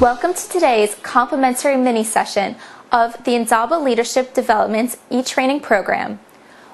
Welcome to today's complimentary mini session of the Indaba Leadership Development e-training program.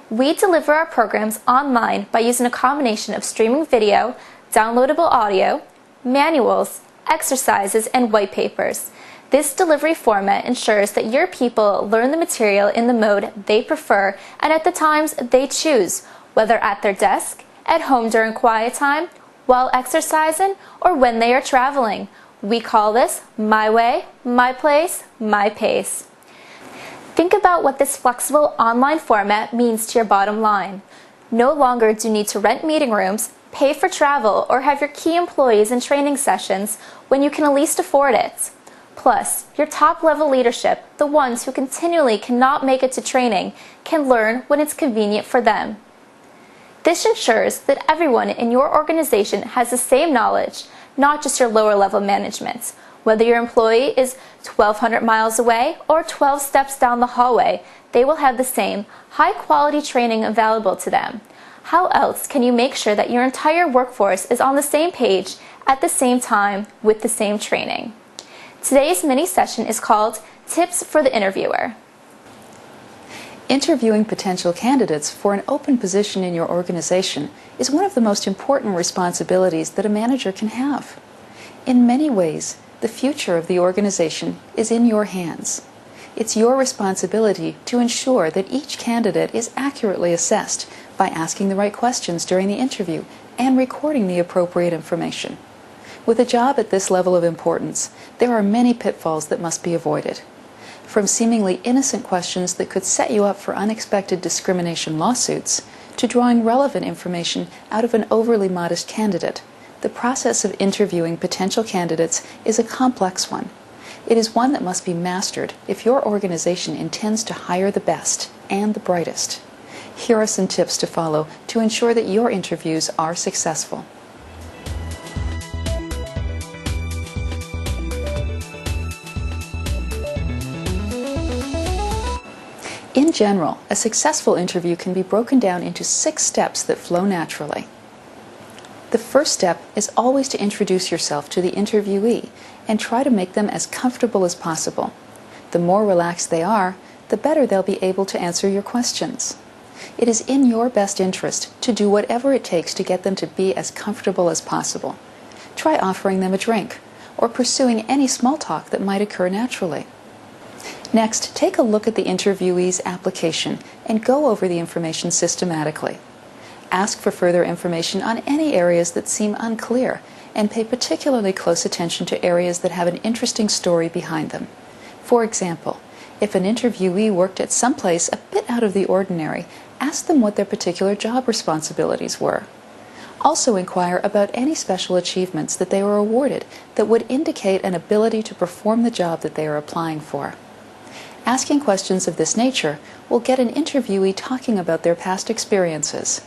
We deliver our programs online by using a combination of streaming video, downloadable audio, manuals, exercises, and white papers. This delivery format ensures that your people learn the material in the mode they prefer and at the times they choose, whether at their desk, at home during quiet time, while exercising, or when they are traveling. We call this My Way, My Place, My Pace. Think about what this flexible online format means to your bottom line. No longer do you need to rent meeting rooms, pay for travel, or have your key employees in training sessions when you can at least afford it. Plus, your top-level leadership, the ones who continually cannot make it to training, can learn when it's convenient for them. This ensures that everyone in your organization has the same knowledge, not just your lower-level management. Whether your employee is 1,200 miles away or 12 steps down the hallway, they will have the same high-quality training available to them. How else can you make sure that your entire workforce is on the same page at the same time with the same training? Today's mini session is called Tips for the Interviewer. Interviewing potential candidates for an open position in your organization is one of the most important responsibilities that a manager can have. In many ways, the future of the organization is in your hands. It's your responsibility to ensure that each candidate is accurately assessed by asking the right questions during the interview and recording the appropriate information. With a job at this level of importance, there are many pitfalls that must be avoided. From seemingly innocent questions that could set you up for unexpected discrimination lawsuits, to drawing relevant information out of an overly modest candidate, the process of interviewing potential candidates is a complex one. It is one that must be mastered if your organization intends to hire the best and the brightest. Here are some tips to follow to ensure that your interviews are successful. In general, a successful interview can be broken down into 6 steps that flow naturally. The first step is always to introduce yourself to the interviewee and try to make them as comfortable as possible. The more relaxed they are, the better they'll be able to answer your questions. It is in your best interest to do whatever it takes to get them to be as comfortable as possible. Try offering them a drink or pursuing any small talk that might occur naturally. Next, take a look at the interviewee's application and go over the information systematically. Ask for further information on any areas that seem unclear and pay particularly close attention to areas that have an interesting story behind them. For example, if an interviewee worked at some place a bit out of the ordinary, ask them what their particular job responsibilities were. Also inquire about any special achievements that they were awarded that would indicate an ability to perform the job that they are applying for. Asking questions of this nature will get an interviewee talking about their past experiences.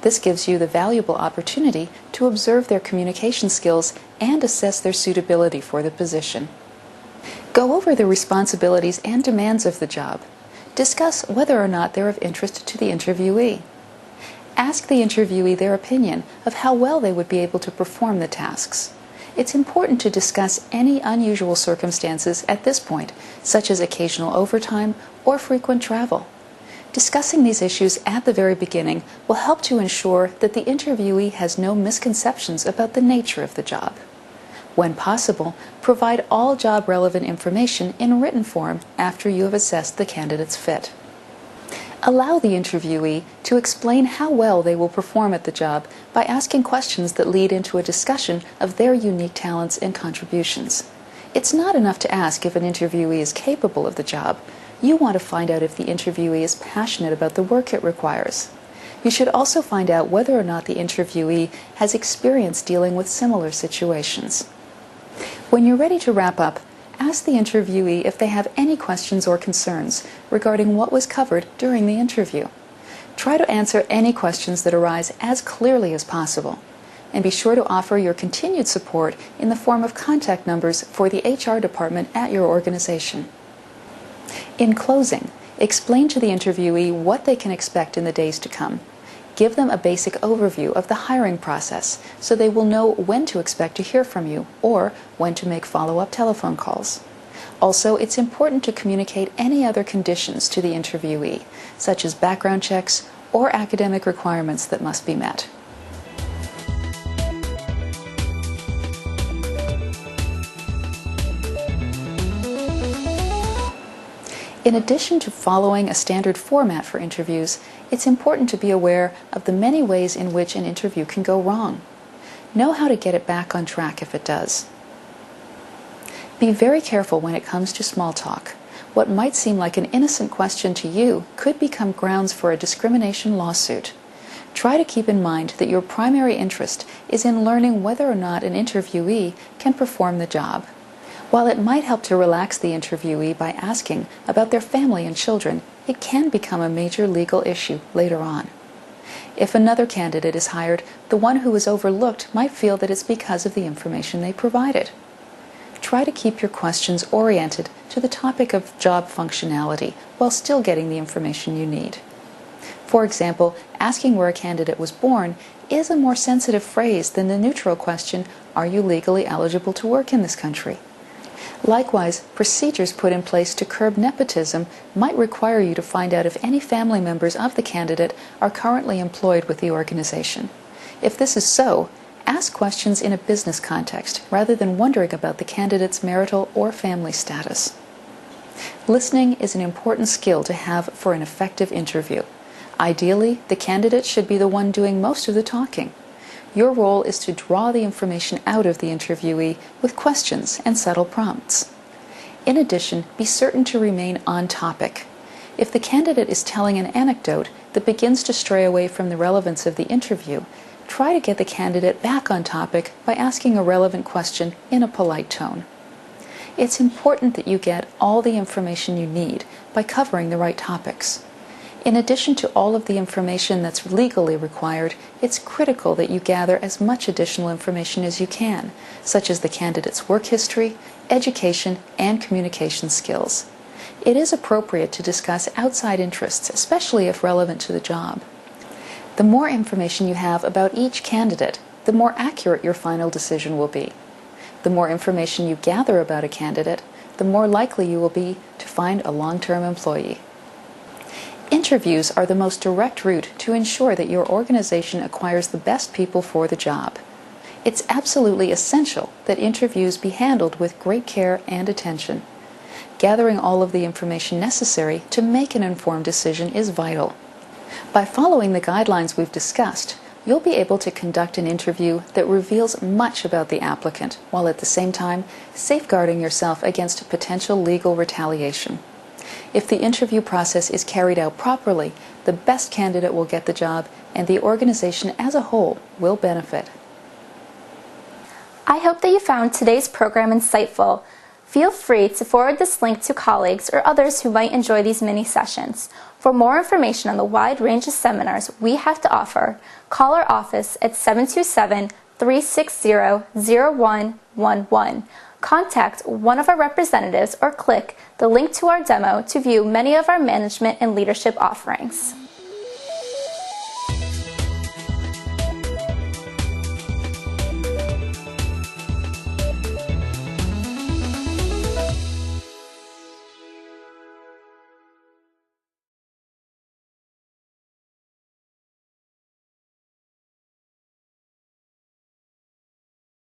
This gives you the valuable opportunity to observe their communication skills and assess their suitability for the position. Go over the responsibilities and demands of the job. Discuss whether or not they're of interest to the interviewee. Ask the interviewee their opinion of how well they would be able to perform the tasks. It's important to discuss any unusual circumstances at this point, such as occasional overtime or frequent travel. Discussing these issues at the very beginning will help to ensure that the interviewee has no misconceptions about the nature of the job. When possible, provide all job-relevant information in written form after you have assessed the candidate's fit. Allow the interviewee to explain how well they will perform at the job by asking questions that lead into a discussion of their unique talents and contributions. It's not enough to ask if an interviewee is capable of the job. You want to find out if the interviewee is passionate about the work it requires. You should also find out whether or not the interviewee has experience dealing with similar situations. When you're ready to wrap up, ask the interviewee if they have any questions or concerns regarding what was covered during the interview. Try to answer any questions that arise as clearly as possible, and be sure to offer your continued support in the form of contact numbers for the HR department at your organization. In closing, Explain to the interviewee what they can expect in the days to come. Give them a basic overview of the hiring process so they will know when to expect to hear from you or when to make follow-up telephone calls. Also, it's important to communicate any other conditions to the interviewee, such as background checks or academic requirements that must be met. In addition to following a standard format for interviews, it's important to be aware of the many ways in which an interview can go wrong. Know how to get it back on track if it does. Be very careful when it comes to small talk. What might seem like an innocent question to you could become grounds for a discrimination lawsuit. Try to keep in mind that your primary interest is in learning whether or not an interviewee can perform the job. While it might help to relax the interviewee by asking about their family and children, it can become a major legal issue later on. If another candidate is hired, the one who is overlooked might feel that it's because of the information they provided. Try to keep your questions oriented to the topic of job functionality while still getting the information you need. For example, asking where a candidate was born is a more sensitive phrase than the neutral question, "Are you legally eligible to work in this country?" Likewise, procedures put in place to curb nepotism might require you to find out if any family members of the candidate are currently employed with the organization. If this is so, ask questions in a business context rather than wondering about the candidate's marital or family status. Listening is an important skill to have for an effective interview. Ideally, the candidate should be the one doing most of the talking. Your role is to draw the information out of the interviewee with questions and subtle prompts. In addition, be certain to remain on topic. If the candidate is telling an anecdote that begins to stray away from the relevance of the interview, try to get the candidate back on topic by asking a relevant question in a polite tone. It's important that you get all the information you need by covering the right topics. In addition to all of the information that's legally required, it's critical that you gather as much additional information as you can, such as the candidate's work history, education, and communication skills. It is appropriate to discuss outside interests, especially if relevant to the job. The more information you have about each candidate, the more accurate your final decision will be. The more information you gather about a candidate, the more likely you will be to find a long-term employee. Interviews are the most direct route to ensure that your organization acquires the best people for the job. It's absolutely essential that interviews be handled with great care and attention. Gathering all of the information necessary to make an informed decision is vital. By following the guidelines we've discussed, you'll be able to conduct an interview that reveals much about the applicant, while at the same time safeguarding yourself against potential legal retaliation. If the interview process is carried out properly, the best candidate will get the job and the organization as a whole will benefit. I hope that you found today's program insightful. Feel free to forward this link to colleagues or others who might enjoy these mini sessions. For more information on the wide range of seminars we have to offer, call our office at 727-360-0111. Contact one of our representatives or click the link to our demo to view many of our management and leadership offerings.